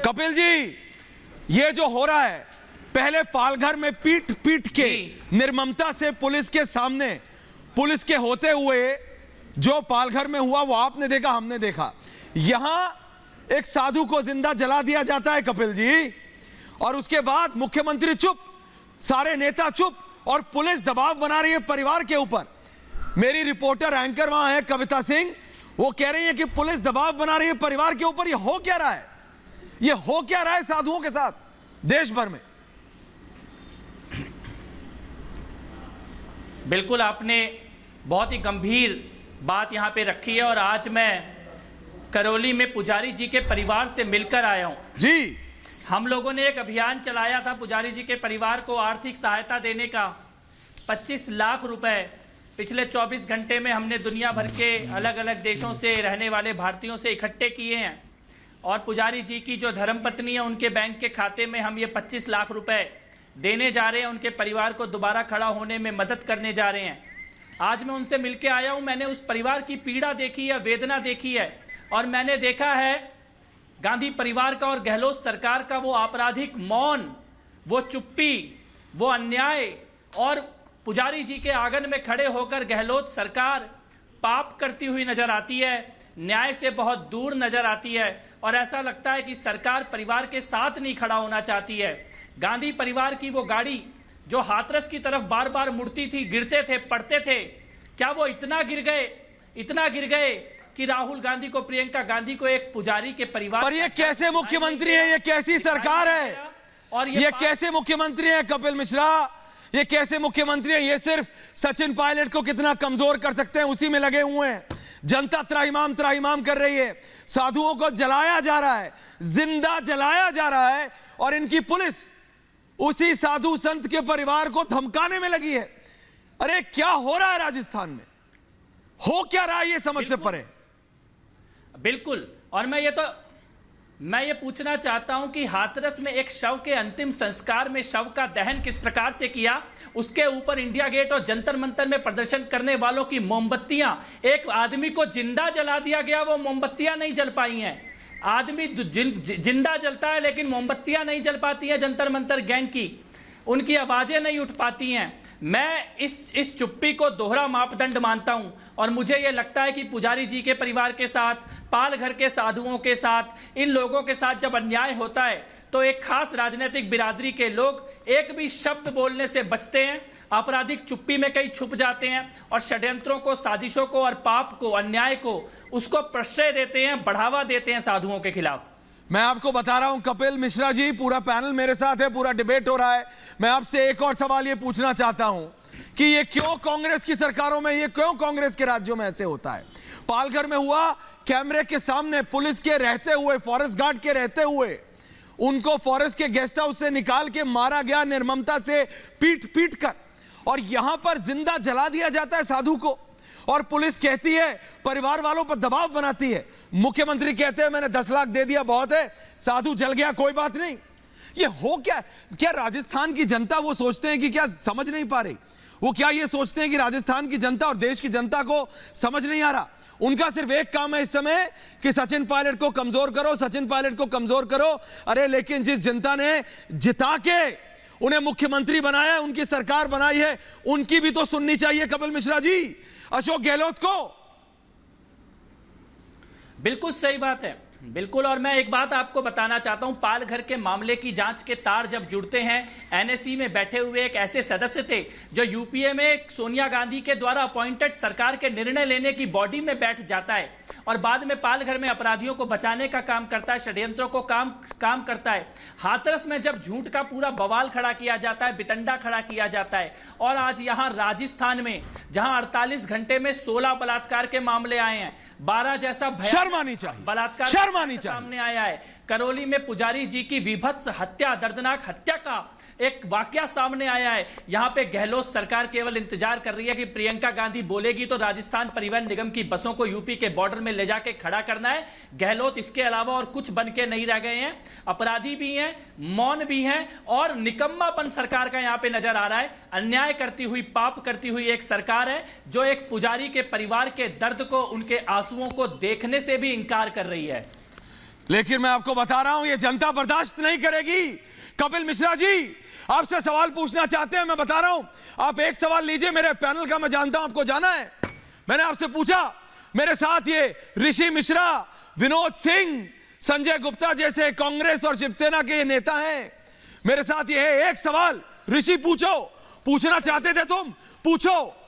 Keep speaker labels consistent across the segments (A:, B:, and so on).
A: कपिल जी, ये जो हो रहा है, पहले पालघर में पीट पीट के निर्ममता से पुलिस के सामने, पुलिस के होते हुए जो पालघर में हुआ वो आपने देखा, हमने देखा। यहां एक साधु को जिंदा जला दिया जाता है कपिल जी, और उसके बाद मुख्यमंत्री चुप, सारे नेता चुप, और पुलिस दबाव बना रही है परिवार के ऊपर। मेरी रिपोर्टर एंकर वहां है कविता सिंह, वो कह रही है कि पुलिस दबाव बना रही है परिवार के ऊपर। ये हो क्या रहा है? ये हो क्या रहा है साधुओं के साथ देश भर में?
B: बिल्कुल, आपने बहुत ही गंभीर बात यहां पे रखी है, और आज मैं करौली में पुजारी जी के परिवार से मिलकर आया हूं
A: जी।
B: हम लोगों ने एक अभियान चलाया था पुजारी जी के परिवार को आर्थिक सहायता देने का। 25 लाख रुपए पिछले 24 घंटे में हमने दुनिया भर के अलग अलग देशों से रहने वाले भारतीयों से इकट्ठे किए हैं, और पुजारी जी की जो धर्मपत्नी है उनके बैंक के खाते में हम ये 25 लाख रुपए देने जा रहे हैं। उनके परिवार को दोबारा खड़ा होने में मदद करने जा रहे हैं। आज मैं उनसे मिलके आया हूं, मैंने उस परिवार की पीड़ा देखी है, वेदना देखी है, और मैंने देखा है गांधी परिवार का और गहलोत सरकार का वो आपराधिक मौन, वो चुप्पी, वो अन्याय, और पुजारी जी के आंगन में खड़े होकर गहलोत सरकार पाप करती हुई नजर आती है, न्याय से बहुत दूर नजर आती है, और ऐसा लगता है कि सरकार परिवार के साथ नहीं खड़ा होना चाहती है। गांधी परिवार की वो गाड़ी जो हाथरस की तरफ बार बार मुड़ती थी, गिरते थे, पड़ते थे, क्या वो इतना गिर गए कि राहुल गांधी को, प्रियंका गांधी को एक पुजारी के परिवार।
A: पर ये कैसे मुख्यमंत्री है? ये कैसी सरकार है? और ये कैसे मुख्यमंत्री है कपिल मिश्रा? ये कैसे मुख्यमंत्री है? ये सिर्फ सचिन पायलट को कितना कमजोर कर सकते हैं उसी में लगे हुए हैं। जनता त्राहिमाम त्राहिमाम कर रही है, साधुओं को जलाया जा रहा है, जिंदा जलाया जा रहा है, और इनकी पुलिस उसी साधु संत के परिवार को धमकाने में लगी है। अरे क्या हो रहा है राजस्थान में? हो क्या रहा है ये समझ से परे।
B: बिल्कुल, और मैं ये पूछना चाहता हूं कि हाथरस में एक शव के अंतिम संस्कार में शव का दहन किस प्रकार से किया, उसके ऊपर इंडिया गेट और जंतर मंतर में प्रदर्शन करने वालों की मोमबत्तियां, एक आदमी को जिंदा जला दिया गया, वो मोमबत्तियां नहीं जल पाई हैं। आदमी जिंदा जलता है लेकिन मोमबत्तियां नहीं जल पाती हैं, जंतर मंतर गैंग की, उनकी आवाजें नहीं उठ पाती हैं। मैं इस चुप्पी को दोहरा मापदंड मानता हूं, और मुझे यह लगता है कि पुजारी जी के परिवार के साथ, पालघर के साधुओं के साथ, इन लोगों के साथ जब अन्याय होता है तो एक खास राजनीतिक बिरादरी के लोग एक भी शब्द बोलने से बचते हैं, आपराधिक चुप्पी में कहीं छुप जाते हैं, और षड्यंत्रों को, साजिशों को, और पाप को, अन्याय को, उसको प्रश्रय देते हैं, बढ़ावा देते हैं साधुओं के खिलाफ।
A: मैं आपको बता रहा हूं कपिल मिश्रा जी, पूरा पैनल मेरे साथ है, पूरा डिबेट हो रहा है। मैं आपसे एक और सवाल ये पूछना चाहता हूं कि ये क्यों कांग्रेस की सरकारों में, ये क्यों कांग्रेस के राज्यों में ऐसे होता है? पालघर में हुआ, कैमरे के सामने पुलिस के रहते हुए, फॉरेस्ट गार्ड के रहते हुए, उनको फॉरेस्ट के गेस्ट हाउस से निकाल के मारा गया निर्ममता से पीट पीट कर, और यहां पर जिंदा जला दिया जाता है साधु को, और पुलिस कहती है, परिवार वालों पर दबाव बनाती है। मुख्यमंत्री कहते हैं मैंने 10 लाख दे दिया, बहुत है, साधु जल गया, कोई बात नहीं। ये हो क्या राजस्थान की जनता वो सोचते हैं कि क्या समझ नहीं पा रही? वो क्या ये सोचते हैं कि राजस्थान की जनता और देश की जनता को समझ नहीं आ रहा? उनका सिर्फ एक काम है इस समय कि सचिन पायलट को कमजोर करो, सचिन पायलट को कमजोर करो। अरे लेकिन जिस जनता ने जिता के उन्हें मुख्यमंत्री बनाया, उनकी सरकार बनाई है, उनकी भी तो सुननी चाहिए कपिल मिश्रा जी, अशोक गहलोत को।
B: बिल्कुल सही बात है, बिल्कुल। और मैं एक बात आपको बताना चाहता हूं, पालघर के मामले की जांच के तार जब जुड़ते हैं, एनएसई में बैठे हुए एक ऐसे सदस्य थे जो यूपीए में सोनिया गांधी के द्वारा अपॉइंटेड सरकार के निर्णय लेने की बॉडी में बैठ जाता है, और बाद में पालघर में अपराधियों को बचाने का काम करता है, षड्यंत्रों को काम करता है। हाथरस में जब झूठ का पूरा बवाल खड़ा किया जाता है, बितंडा खड़ा किया जाता है, और आज यहां राजस्थान में जहां 48 घंटे में 16 बलात्कार के मामले आए हैं, 12 जैसा
A: शर्म आनी चाहिए,
B: बलात्कार सामने आया है। करौली में पुजारी जी की विभत्स हत्या, दर्दनाक हत्या का एक वाकया सामने आया है। यहां पे गहलोत सरकार केवल इंतजार कर रही है कि प्रियंका गांधी बोलेगी तो राजस्थान परिवहन निगम की बसों को यूपी के बॉर्डर में ले जाके खड़ा करना है। गहलोत इसके अलावा और कुछ बन के नहीं रह गए हैं। अपराधी भी हैं, मौन भी हैं, और निकम्मापन सरकार का यहां पे नजर आ रहा है। अन्याय करती हुई, पाप करती हुई एक सरकार है जो एक पुजारी के परिवार के दर्द को, उनके आंसुओं को देखने से भी इंकार कर रही है।
A: लेकिन मैं आपको बता रहा हूं, ये जनता बर्दाश्त नहीं करेगी। कपिल मिश्रा जी आपसे सवाल पूछना चाहते हैं, मैं बता रहा हूं। आप एक सवाल लीजिए, मेरे पैनल का मैं जानता हूं आपको जाना है। मैंने आपसे पूछा, मेरे साथ ये ऋषि मिश्रा, विनोद सिंह, संजय गुप्ता जैसे कांग्रेस और शिवसेना के नेता हैं, मेरे साथ ये है। एक सवाल ऋषि पूछना चाहते थे तुम, पूछो।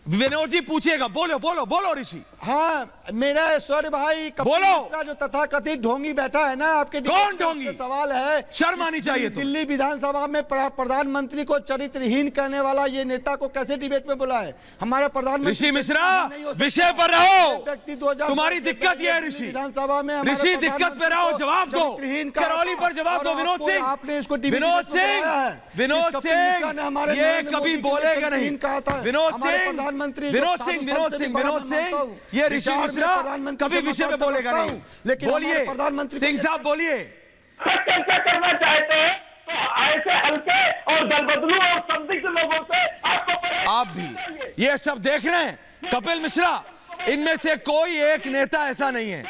A: विनोद जी पूछिएगा, बोलो बोलो बोलो ऋषि।
C: हाँ, मेरा ऐश्वर्य भाई कपिल
A: बोलो।
C: मिश्रा जो तथाकथित ढोंगी बैठा है ना आपके
A: कौन ढोंगी?
C: सवाल है,
A: शर्म आनी चाहिए तुम।
C: दिल्ली विधानसभा में प्रधानमंत्री को चरित्रहीन कहने वाला ये नेता को कैसे डिबेट में बुलाए? हमारा प्रधानमंत्री
A: ऋषि मिश्रा विषय पर रहो।
C: व्यक्ति 2000
A: तुम्हारी दिक्कत ये है ऋषि,
C: विधानसभा में
A: ऋषि दिक्कत पे रहो, जवाब दो। करौली पर जवाब दो। विनोद सिंह,
C: आपने इसको
A: विनोद सिंह ये कभी बोलेगा नहीं। विनोद सिंह ये ऋषि मिश्रा कभी विषय पे बोलेगा नहीं।
C: लेकिन
A: बोलिए
C: प्रधानमंत्री
A: सिंह साहब, बोलिए।
D: चर्चा करना चाहते हैं तो ऐसे हल्के और दलबदलू और संदिग्ध लोगों से आपको
A: आप भी ये सब देख रहे हैं। कपिल मिश्रा, इनमें से कोई एक नेता ऐसा नहीं है,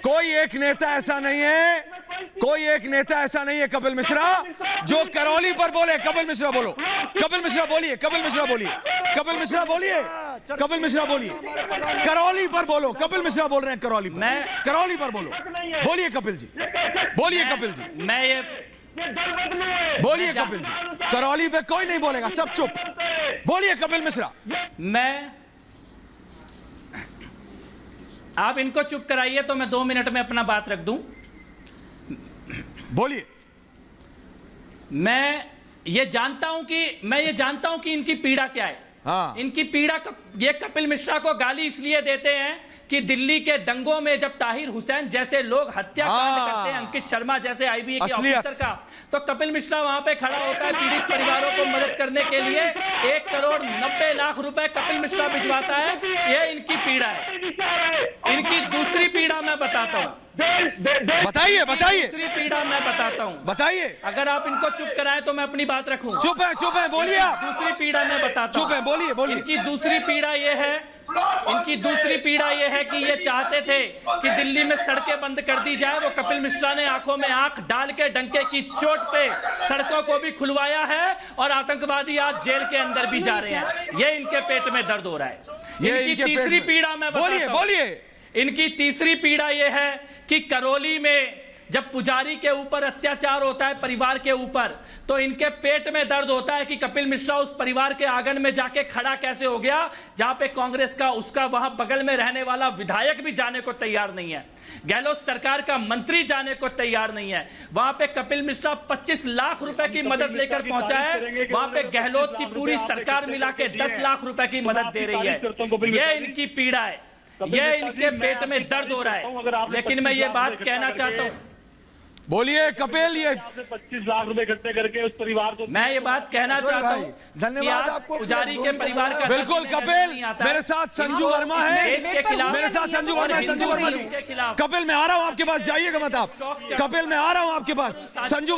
A: कोई एक नेता ऐसा नहीं है, कोई एक नेता ऐसा नहीं है कपिल मिश्रा जो करौली पर बोले। कपिल मिश्रा बोलो, कपिल मिश्रा बोलिए, कपिल मिश्रा बोलिए, कपिल मिश्रा बोलिए, कपिल मिश्रा बोलिए। करौली पर बोलो, कपिल मिश्रा बोल रहे हैं करौली पर, करौली पर बोलो। बोलिए कपिल जी, बोलिए कपिल जी,
B: मैं ये
A: बोलिए कपिल जी। करौली पे कोई नहीं बोलेगा, सब चुप। बोलिए कपिल मिश्रा।
B: आप इनको चुप कराइए तो मैं 2 मिनट में अपना बात रख दूं।
A: बोलिए।
B: मैं ये जानता हूं कि इनकी पीड़ा क्या है।
A: हाँ।
B: इनकी पीड़ा ये कपिल मिश्रा को गाली इसलिए देते हैं कि दिल्ली के दंगों में जब ताहिर हुसैन जैसे लोग हत्याकांड करते हैं, अंकित शर्मा जैसे आईबीए के ऑफिसर का, तो कपिल मिश्रा वहां पे खड़ा होता है पीड़ित परिवारों को मदद करने के लिए। 1,90,00,000 रुपए कपिल मिश्रा भिजवाता है। ये इनकी पीड़ा है। इनकी दूसरी पीड़ा मैं बताता हूँ।
A: बताइए बताइए।
B: दूसरी पीड़ा मैं बताता हूँ,
A: बताइए।
B: अगर आप इनको चुप कराएं तो मैं अपनी बात रखूं।
A: चुप है, बोलिए आप।
B: दूसरी पीड़ा मैं बताता हूं।
A: चुप है, बोलिए बोलिए।
B: इनकी दूसरी पीड़ा ये है कि ये चाहते थे कि दिल्ली में सड़कें बंद कर दी जाए। वो कपिल मिश्रा ने आंखों में आंख डाल के डंके की चोट पे सड़कों को भी खुलवाया है और आतंकवादी आज जेल के अंदर भी जा रहे हैं। ये इनके पेट में दर्द हो रहा है। इनकी तीसरी पीड़ा मैं बताता हूं।
A: बोलिए।
B: इनकी तीसरी पीड़ा यह है कि करौली में जब पुजारी के ऊपर अत्याचार होता है, परिवार के ऊपर, तो इनके पेट में दर्द होता है कि कपिल मिश्रा उस परिवार के आंगन में जाके खड़ा कैसे हो गया जहां पे कांग्रेस का उसका वहां बगल में रहने वाला विधायक भी जाने को तैयार नहीं है, गहलोत सरकार का मंत्री जाने को तैयार नहीं है। वहां पे कपिल मिश्रा 25 लाख रुपए की मदद लेकर पहुंचा है। वहां पे गहलोत की पूरी सरकार मिला के 10 लाख रुपए की मदद दे रही है। यह इनकी पीड़ा है, यह इनके पेट में दर्द हो रहा है। लेकिन मैं ये बात कहना चाहता हूं,
A: बोलिए कपिल। ये
D: 25 लाख रुपए इकट्ठे करके उस परिवार को,
B: मैं ये बात कहना चाहता हूं,
C: धन्यवाद आपको।
B: पुजारी के परिवार का
A: बिल्कुल कपिल, मेरे साथ संजू वर्मा है, मेरे साथ संजू वर्मा जी। कपिल मैं आ रहा हूं आपके पास, जाइएगा मत आप। कपिल मैं आ रहा हूं आपके पास। संजू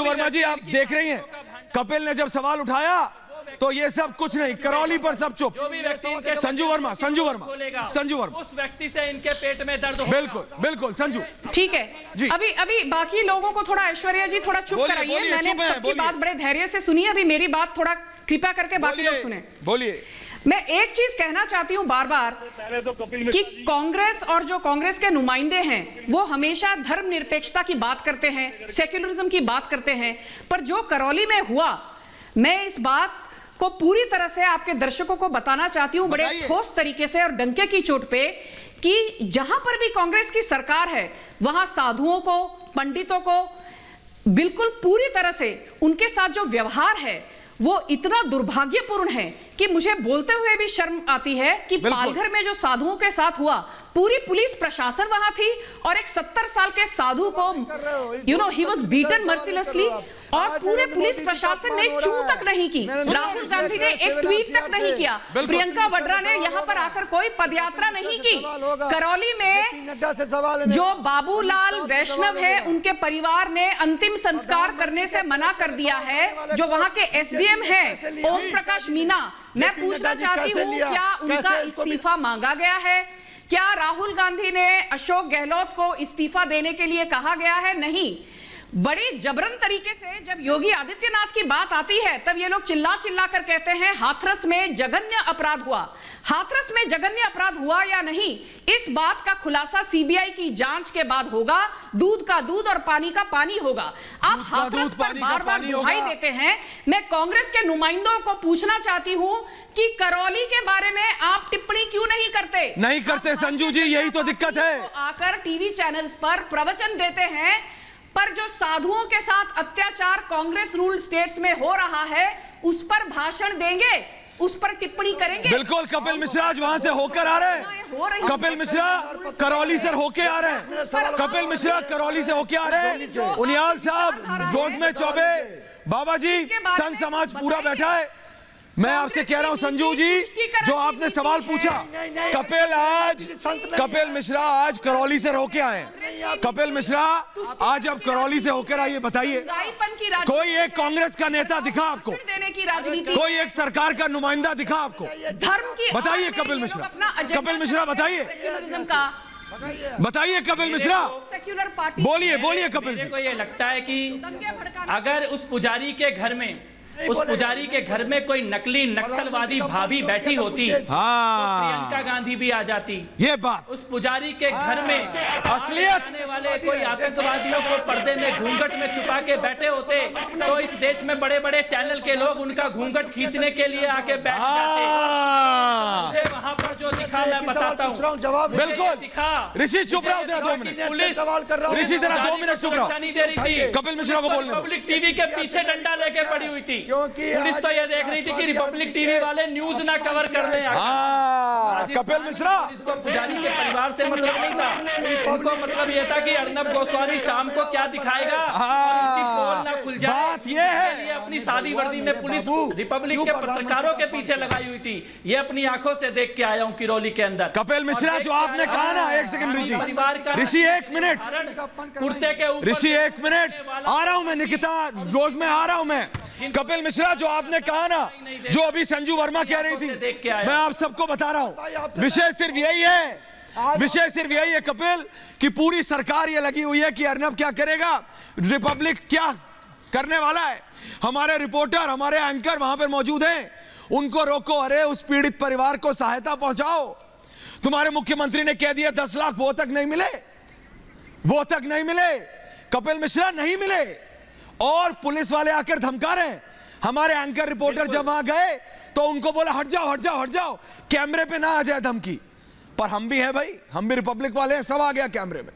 A: वर्मा जी आप देख रही हैं, कपिल ने जब सवाल उठाया तो ये सब कुछ नहीं, करौली पर सब चुप। संजू वर्मा
B: उस व्यक्ति से इनके पेट में दर्द हो।
A: बिल्कुल संजू,
E: ठीक है जी। अभी बाकी लोगों को थोड़ा, ऐश्वर्या जी थोड़ा चुप कराइए। मैंने सबकी बात बड़े धैर्य से सुनी। अभी मेरी बात थोड़ा कृपया करके बाकी लोग सुने।
A: बोलिए।
E: मैं एक चीज कहना चाहती हूँ बार बार कि कांग्रेस और जो कांग्रेस के नुमाइंदे हैं वो हमेशा धर्मनिरपेक्षता की बात करते हैं, सेक्युलरिज्म की बात करते हैं, पर जो करौली में हुआ, मैं इस बात को पूरी तरह से आपके दर्शकों को बताना चाहती हूं बड़े ठोस तरीके से और डंके की चोट पे कि जहां पर भी कांग्रेस की सरकार है वहां साधुओं को, पंडितों को बिल्कुल पूरी तरह से उनके साथ जो व्यवहार है वो इतना दुर्भाग्यपूर्ण है कि मुझे बोलते हुए भी शर्म आती है कि पालघर में जो साधुओं के साथ हुआ, पूरी पुलिस प्रशासन वहां थी और एक 70 साल के साधु को ही वाज बीटन मर्सिलेसली और पूरे पुलिस प्रशासन ने चू तक नहीं की। राहुल गांधी ने एक ट्वीट तक नहीं किया। प्रियंका वाड्रा ने यहां पर आकर कोई पदयात्रा नहीं की। करौली में जो बाबूलाल वैष्णव है उनके परिवार ने अंतिम संस्कार करने से मना कर दिया है। जो वहां के एसडीएम है ओम प्रकाश मीना, मैं पूछना चाहती हूँ क्या उनका इस्तीफा मांगा गया है? क्या राहुल गांधी ने अशोक गहलोत को इस्तीफा देने के लिए कहा गया है? नहीं। बड़ी जबरन तरीके से जब योगी आदित्यनाथ की बात आती है तब ये लोग चिल्ला चिल्ला कर कहते हैं हाथरस में जघन्य अपराध हुआ। हाथरस में जघन्य अपराध हुआ या नहीं, इस बात का खुलासा सीबीआई की जांच के बाद होगा। दूध का दूध और पानी का पानी होगा। आप हाथरस पर बार-बार दुहाई देते हैं। मैं कांग्रेस के नुमाइंदों को पूछना चाहती हूं कि करौली के बारे में आप टिप्पणी क्यों नहीं करते?
A: नहीं करते संजू जी, यही तो दिक्कत है।
E: आकर टीवी चैनल्स पर प्रवचन देते हैं, पर जो साधुओं के साथ अत्याचार कांग्रेस रूल स्टेट्स में हो रहा है उस पर भाषण देंगे, उस पर टिप्पणी करेंगे।
A: बिल्कुल, कपिल मिश्रा आज वहां से होकर आ रहे हैं। कपिल मिश्रा करौली से होके आ रहे हैं। कपिल मिश्रा करौली से होके आ रहे हैं। उनियाल साहब, रोजमे चौबे, बाबा जी, संत समाज पूरा बैठा है। मैं आपसे कह रहा हूं संजू जी, जो आपने सवाल पूछा, कपिल मिश्रा आज करौली से होके आए। कपिल मिश्रा आज अब करौली से होकर आइए, बताइए कोई एक कांग्रेस का नेता दिखा आपको? कोई एक सरकार का नुमाइंदा दिखा आपको?
E: धर्म की
A: बताइए कपिल मिश्रा। कपिल मिश्रा बताइए, बताइए कपिल मिश्रा,
E: सेक्युलर पार्टी
A: बोलिए बोलिए कपिल जी।
B: मेरे को ये लगता है कि अगर उस पुजारी के घर में कोई नकली नक्सलवादी भाभी बैठी होती तो प्रियंका गांधी भी आ जाती।
A: ये बात,
B: उस पुजारी के घर में
A: असलियत
B: आने वाले कोई आतंकवादियों को पर्दे में घूंघट में छुपा के बैठे होते तो इस देश में बड़े बड़े चैनल के लोग उनका घूंघट खींचने के लिए आके बैठ जाते। मुझे वहां पर जो दिखा मैं बताता हूँ।
A: बिल्कुल
B: दिखा।
A: ऋषि चुप रहो, जरा 2 मिनट।
B: पुलिस
A: ऋषि जरा 2 मिनट चुप रहो।
B: नहीं दे रही थी।
A: कपिल मिश्रा को बोलने दो।
B: पब्लिक टीवी के पीछे डंडा लेके पड़ी हुई थी। पुलिस तो ये देख रही थी कि रिपब्लिक टीवी वाले न्यूज ना कवर कर रहे।
A: कपिल मिश्रा,
B: इसको पुजारी के परिवार से मतलब नहीं था, उनको मतलब ये था कि अर्नब गोस्वामी शाम को क्या दिखाएगा इनकी पोल ना खुल जाए।
A: बात ये है,
B: अपनी शादी वर्दी में पुलिस रिपब्लिक के पत्रकारों के पीछे लगाई हुई थी। ये अपनी आंखों से देख के आया हूँ किरौली के अंदर।
A: कपिल मिश्रा, जो आपने कहा ना, 1 सेकंड ऋषि,
B: परिवार का
A: ऋषि 1 मिनट,
B: कुर्ते के ऊपर
A: ऋषि 1 मिनट, आ रहा हूं मैं। निकिता रोज में आ रहा हूं मैं। कपिल मिश्रा, जो आपने कहा ना, जो अभी संजू वर्मा कह रही थी, मैं आप सबको बता रहा हूं। विषय सिर्फ यही है, विषय सिर्फ यही है कपिल, कि पूरी सरकार ये लगी हुई है कि अर्नब क्या करेगा, रिपब्लिक क्या करने वाला है। हमारे रिपोर्टर, हमारे एंकर वहां पर मौजूद हैं, उनको रोको। अरे उस पीड़ित परिवार को सहायता पहुंचाओ। तुम्हारे मुख्यमंत्री ने कह दिया 10 लाख, वो तक नहीं मिले, वो तक नहीं मिले। कपिल मिश्रा नहीं मिले, और पुलिस वाले आकर धमका रहे हैं। हमारे एंकर रिपोर्टर जब वहां गए तो उनको बोला हट जाओ हट जाओ हट जाओ, कैमरे पे ना आ जाए धमकी। पर हम भी हैं भाई, हम भी रिपब्लिक वाले हैं, सब आ गया कैमरे में।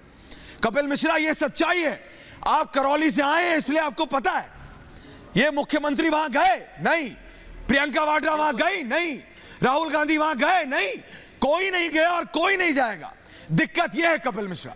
A: कपिल मिश्रा, ये सच्चाई है। आप करौली से आए हैं इसलिए आपको पता है। ये मुख्यमंत्री वहां गए नहीं, प्रियंका वाड्रा वहां गई नहीं, राहुल गांधी वहां गए नहीं, कोई नहीं गया और कोई नहीं जाएगा। दिक्कत यह है कपिल मिश्रा।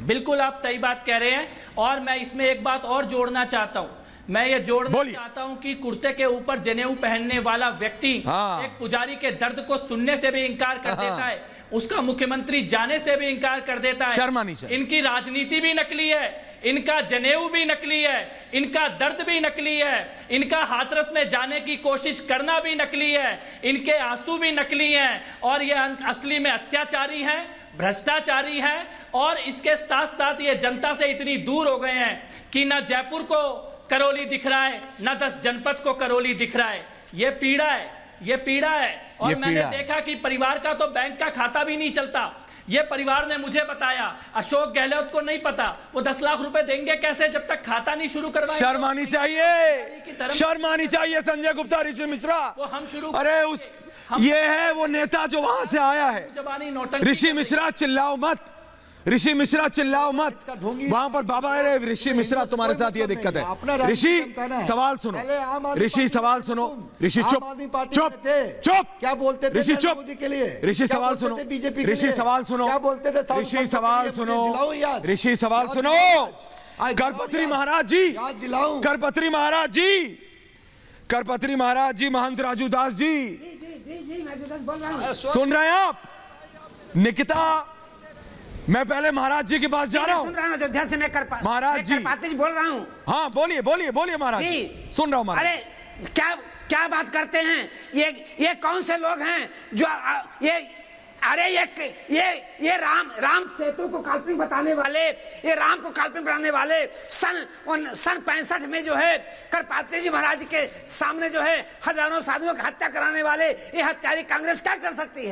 B: बिल्कुल आप सही बात कह रहे हैं, और मैं इसमें एक बात और जोड़ना चाहता हूं। मैं ये जोड़ना चाहता हूं कि कुर्ते के ऊपर जनेऊ पहनने वाला व्यक्ति एक पुजारी के दर्द को सुनने से भी इंकार कर देता है, उसका मुख्यमंत्री जाने से भी इंकार कर देता है।
A: शर्म आनी चाहिए।
B: इनकी राजनीति भी नकली है, इनका जनेऊ भी नकली है, इनका दर्द भी नकली है, इनका हाथरस में जाने की कोशिश करना भी नकली है, इनके आंसू भी नकली हैं, और ये असली में अत्याचारी हैं, भ्रष्टाचारी हैं। और इसके साथ साथ ये जनता से इतनी दूर हो गए हैं कि ना जयपुर को करौली दिख रहा है, ना 10 जनपद को करौली दिख रहा है। ये पीड़ा है, ये पीड़ा है। और मैंने देखा कि परिवार का तो बैंक का खाता भी नहीं चलता। ये परिवार ने मुझे बताया, अशोक गहलोत को नहीं पता वो 10 लाख रुपए देंगे कैसे जब तक खाता नहीं शुरू करवाएंगे।
A: शर्म आनी चाहिए, शर्म आनी चाहिए संजय गुप्ता, ऋषि मिश्रा।
B: वो हम शुरू,
A: अरे उस ये है वो नेता जो वहां से आया है। ऋषि मिश्रा चिल्लाओ मत, ऋषि मिश्रा चिल्लाओ मत। वहां पर बाबा, अरे ऋषि मिश्रा तुम्हारे साथ ये दिक्कत है। ऋषि सवाल सुनो, ऋषि सवाल सुनो, ऋषि चुप चुप चुप, क्या बोलते थे ऋषि चुप के लिए, ऋषि सवाल सुनो, ऋषि सवाल सुनो, क्या बोलते थे ऋषि सवाल सुनो, ऋषि सवाल सुनो। करपत्री महाराज जी, करपत्री महाराज जी, करपत्री महाराज जी, महंत राजू दास जी, सुन रहे हैं आप? निकिता, मैं पहले महाराज जी के पास जा रहा हूँ।
F: सुन रहा हूँ, अयोध्या से मैं
A: महाराज जी
F: बोल रहा हूँ।
A: हाँ बोलिए बोलिए बोलिए महाराज जी, सुन रहा हूँ महाराज।
F: अरे क्या क्या बात करते हैं? ये कौन से लोग हैं जो अरे ये राम सेतु को काल्पनिक बताने वाले, ये राम को काल्पनिक बनाने वाले सन 65 में जो है करपात्री जी महाराज के सामने जो है हजारों साधुओं की हत्या कराने वाले ये हत्यारी कांग्रेस क्या कर सकती है?